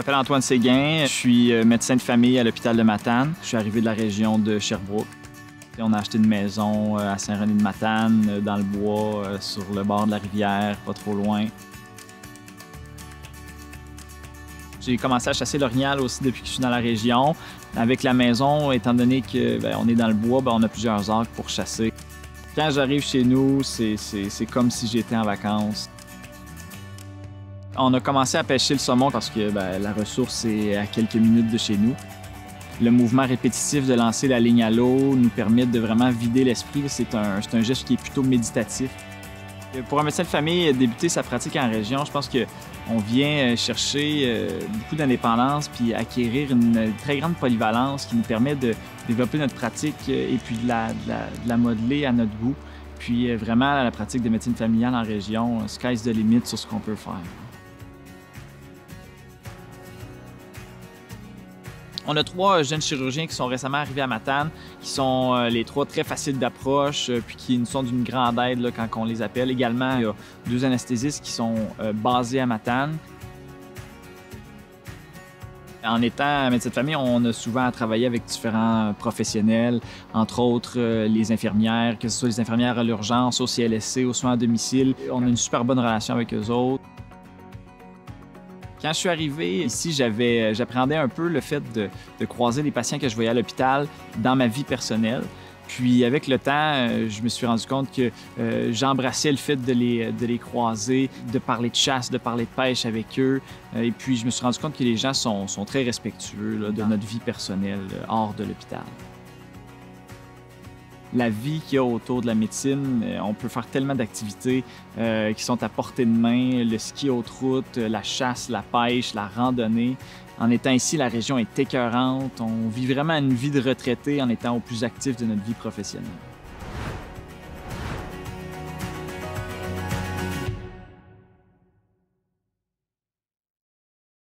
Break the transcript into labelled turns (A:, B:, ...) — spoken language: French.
A: m'appelle Antoine Séguin, je suis médecin de famille à l'hôpital de Matane. Je suis arrivé de la région de Sherbrooke. On a acheté une maison à Saint-René-de-Matane, dans le bois, sur le bord de la rivière, pas trop loin. J'ai commencé à chasser l'orignal aussi depuis que je suis dans la région. Avec la maison, étant donné qu'on est dans le bois, on a plusieurs arcs pour chasser. Quand j'arrive chez nous, c'est comme si j'étais en vacances. On a commencé à pêcher le saumon parce que la ressource est à quelques minutes de chez nous. Le mouvement répétitif de lancer la ligne à l'eau nous permet de vraiment vider l'esprit. C'est un geste qui est plutôt méditatif. Pour un médecin de famille, débuter sa pratique en région, je pense qu'on vient chercher beaucoup d'indépendance puis acquérir une très grande polyvalence qui nous permet de développer notre pratique et puis de la modeler à notre goût. Puis vraiment, la pratique de médecine familiale en région, sky's the limit sur ce qu'on peut faire. On a 3 jeunes chirurgiens qui sont récemment arrivés à Matane, qui sont les 3 très faciles d'approche, puis qui nous sont d'une grande aide là, quand on les appelle. Également, il y a 2 anesthésistes qui sont basés à Matane. En étant médecin de famille, on a souvent travaillé avec différents professionnels, entre autres les infirmières, que ce soit les infirmières à l'urgence, au CLSC, aux soins à domicile. On a une super bonne relation avec eux autres. Quand je suis arrivé ici, j'appréhendais un peu le fait de croiser les patients que je voyais à l'hôpital dans ma vie personnelle. Puis avec le temps, je me suis rendu compte que j'embrassais le fait de les croiser, de parler de chasse, de parler de pêche avec eux. Et puis je me suis rendu compte que les gens sont très respectueux là, de notre vie personnelle hors de l'hôpital. La vie qu'il y a autour de la médecine, on peut faire tellement d'activités qui sont à portée de main, le ski haute route, la chasse, la pêche, la randonnée. En étant ici, la région est écœurante. On vit vraiment une vie de retraité en étant au plus actif de notre vie professionnelle.